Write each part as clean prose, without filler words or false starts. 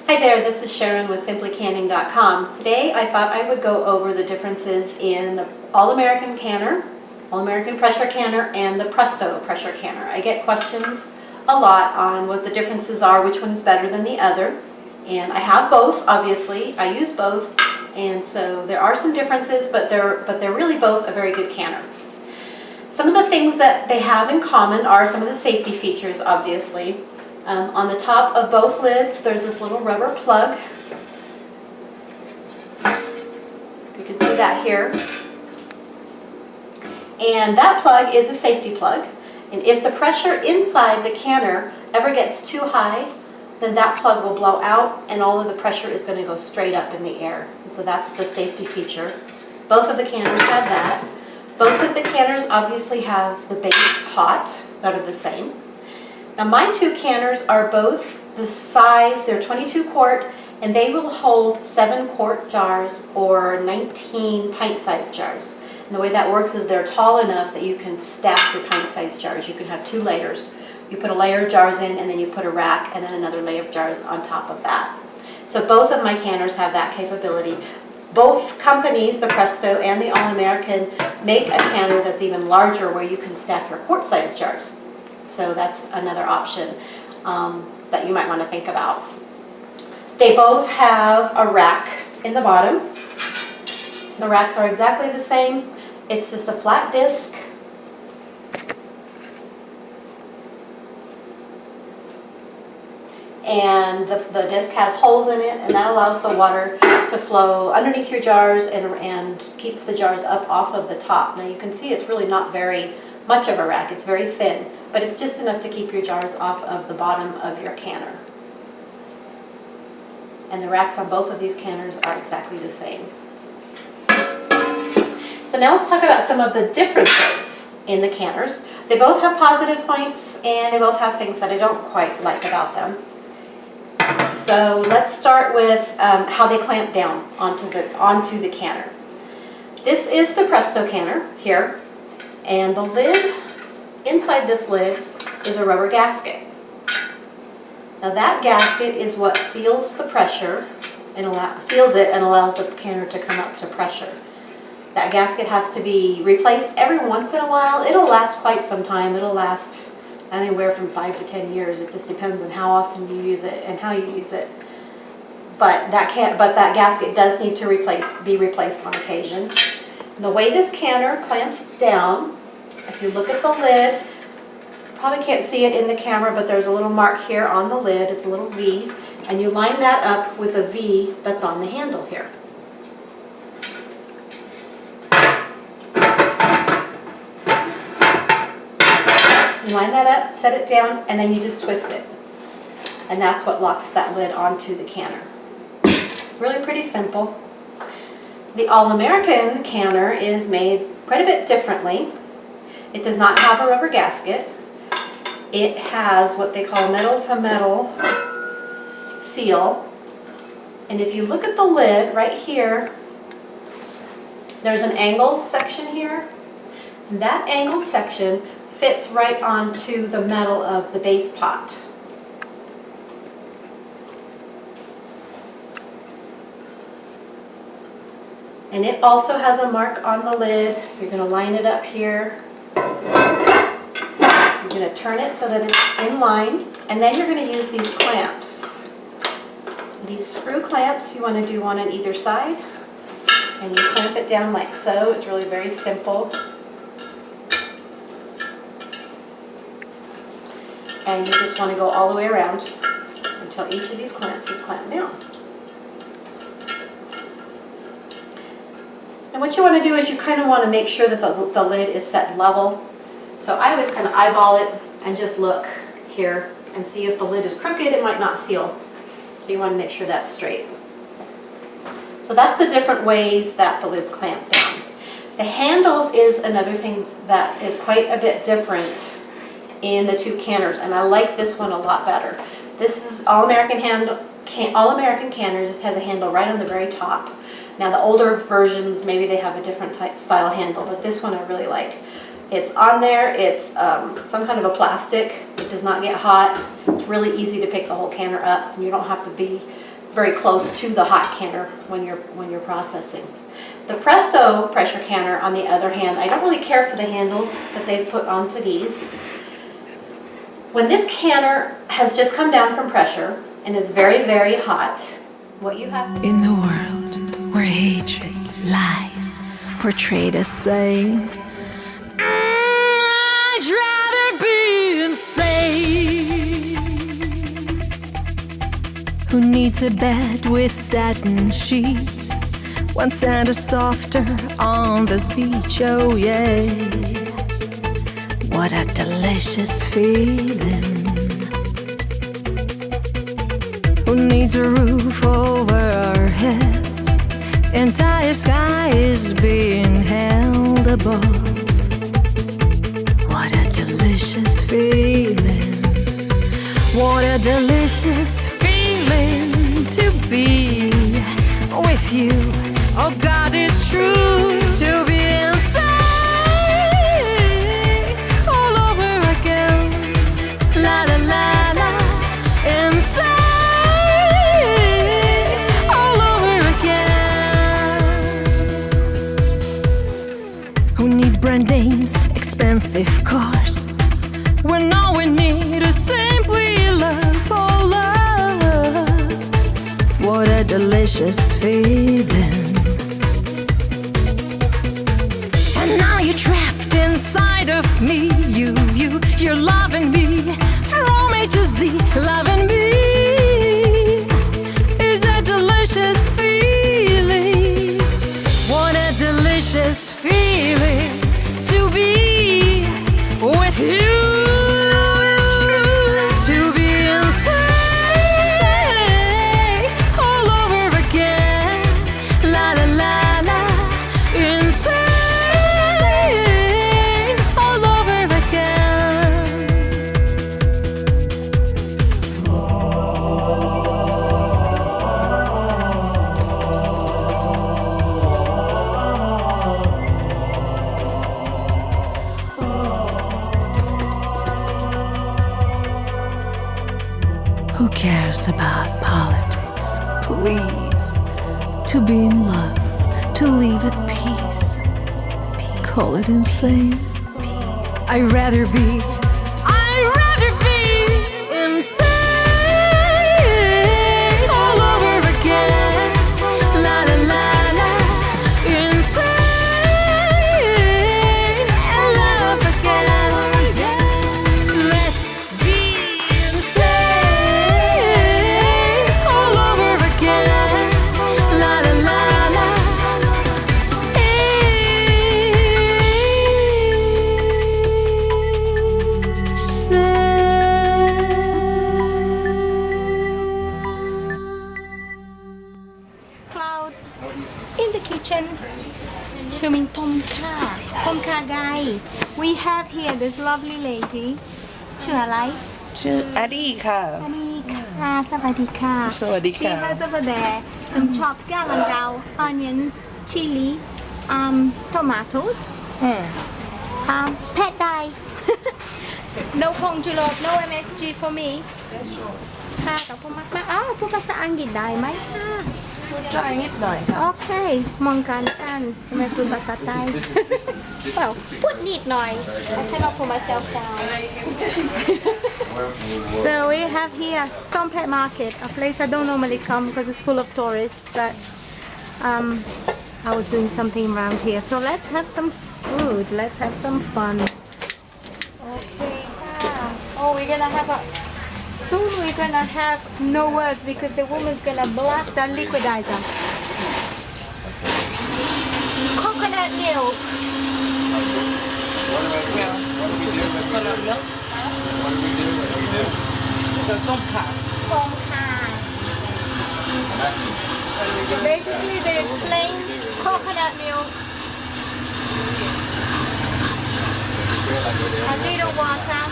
Hi there, this is Sharon with SimplyCanning.com. Today I thought I would go over the differences in the All-American canner, All-American pressure canner, and the Presto pressure canner. I get questions a lot on what the differences are, which one is better than the other. And I have both, obviously. I use both, and so there are some differences, but they're really both a very good canner. Some of the things that they have in common are some of the safety features, obviously. On the top of both lids, there's this little rubber plug. You can see that here. And that plug is a safety plug. And if the pressure inside the canner ever gets too high, then that plug will blow out and all of the pressure is going to go straight up in the air. And so that's the safety feature. Both of the canners have that. Both of the canners obviously have the base pot that are the same. Now my two canners are both the size, they're 22 quart, and they will hold 7 quart jars or 19 pint-sized jars. And the way that works is they're tall enough that you can stack your pint-sized jars. You can have 2 layers. You put a layer of jars in, and then you put a rack, and then another layer of jars on top of that. So both of my canners have that capability. Both companies, the Presto and the All-American, make a canner that's even larger where you can stack your quart-sized jars. So that's another option that you might want to think about. They both have a rack in the bottom. The racks are exactly the same. It's just a flat disc. And the disc has holes in it, and that allows the water to flow underneath your jars and keeps the jars up off of the top. Now you can see it's really not very much of a rack. It's very thin, but it's just enough to keep your jars off of the bottom of your canner. And the racks on both of these canners are exactly the same. So now let's talk about some of the differences in the canners. They both have positive points and they both have things that I don't quite like about them. So let's start with how they clamp down onto the canner. This is the Presto canner here. And the lid, inside this lid, is a rubber gasket. Now that gasket is what seals the pressure and seals it and allows the canner to come up to pressure. That gasket has to be replaced every once in a while. It'll last quite some time. It'll last anywhere from 5 to 10 years. It just depends on how often you use it and how you use it. But that gasket does need to be replaced on occasion. And the way this canner clamps down, if you look at the lid, you probably can't see it in the camera, but there's a little mark here on the lid. It's a little V, and you line that up with a V that's on the handle here. You line that up, set it down, and then you just twist it. And that's what locks that lid onto the canner. Really pretty simple. The All-American canner is made quite a bit differently. It does not have a rubber gasket. It has what they call metal-to-metal seal. And if you look at the lid right here, there's an angled section here. And that angled section fits right onto the metal of the base pot. And it also has a mark on the lid. You're going to line it up here. You're going to turn it so that it's in line. And then you're going to use these clamps. These screw clamps, you want to do one on either side. And you clamp it down like so. It's really very simple. And you just want to go all the way around until each of these clamps is clamped down. And what you want to do is you kind of want to make sure that the lid is set level. So I always kind of eyeball it and just look here and see if the lid is crooked, it might not seal. So you want to make sure that's straight. So that's the different ways that the lids clamp down. The handles is another thing that is quite a bit different in the two canners, and I like this one a lot better. This is All-American canner, just has a handle right on the very top. Now the older versions, maybe they have a different style handle, but this one I really like. It's on there, it's some kind of a plastic. It does not get hot. It's really easy to pick the whole canner up, and you don't have to be very close to the hot canner when you're processing. The Presto pressure canner, on the other hand, I don't really care for the handles that they've put onto these. When this canner has just come down from pressure and it's very, very hot, what you have to... In the world where hatred lies, portrayed as saying, I'd rather be insane. Who needs a bed with satin sheets? One sand is softer on this beach, oh yeah. What a delicious feeling. Who needs a roof over our heads? Entire sky is being held above. What a delicious feeling. What a delicious feeling to be with you. Oh God, it's true to be inside all over again. La la la la, inside all over again. Who needs brand names, expensive cars, when all we need is simply love for love? What a delicious feeling. Now you're trapped inside of me. You're loving me from A to Z. Loving me is a delicious feeling. What a delicious feeling to be with you. To be insane all over again. La la la la, insane. Who cares about politics? Please. To be in love, to live at peace. Call it insane. I'd rather be insane all over again. La la la la, insane and love again. Let's be insane all over again. La la la la. Clouds in the kitchen filming Tom Kha Gai. We have here this lovely lady ชื่ออะไร ชื่ออดีค่ะ อันนี้ค่ะสวัสดีค่ะ สวัสดีค่ะ She has over there some chopped galangal, onions, chili, tomatoes, pad thai. No ผงชูรส no MSG for me. ค่ะกับผมมากๆอ้าวพูดภาษาอังกฤษได้ไหมค่ะ ได้นิดหน่อยค่ะ โอเคมองกันฉันไม่พูดภาษาไทย well พูดนิดหน่อย I cannot put myself down so we have here Sompet Market, a place I don't normally come because it's full of tourists, but I was doing something around here, so let's have some food, let's have some fun. Okay, oh, we're gonna have a soon we're gonna have no words because the woman's gonna blast that liquidizer. Coconut milk. So basically there's plain coconut milk, a little water.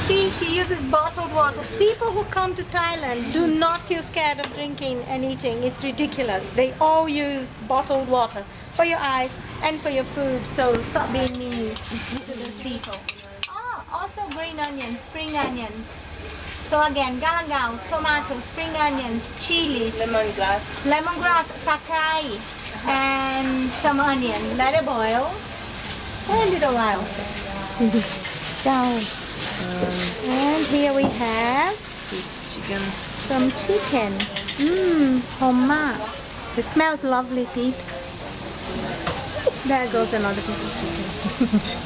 See, she uses bottled water. People who come to Thailand do not feel scared of drinking and eating. It's ridiculous. They all use bottled water for your eyes and for your food. So stop being mean to these people. Oh, also green onions, spring onions. So again, galangal, tomato, spring onions, chilies, lemongrass. lemongrass, takai, and some onion. Let it boil for a little while. Down. And here we have Chicken. some chicken. Home mak. It smells lovely, peeps. There goes another piece of chicken.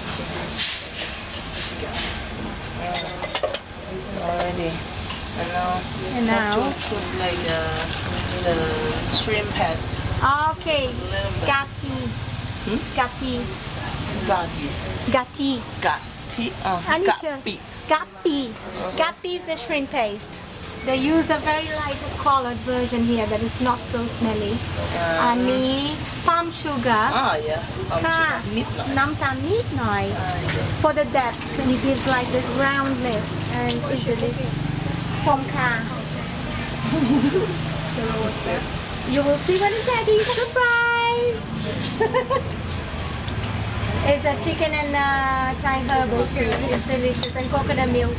Already. And now And now, put like the shrimp head. okay, Little bit. gati, gati, Gati. gati. Gati. Anisha. Gapi. Gapi. Gapi is the shrimp paste. They use a very light colored version here that is not so smelly. อันนี้ palm sugar Yeah. ค่ะ นิดหน่อย น้ำตาลนิดหน่อย for the depth and it gives like this roundness and it's delicious ผมค่ะ you will see when it's ready. Surprise. It's a chicken and Thai herbal soup. It's delicious and coconut milk.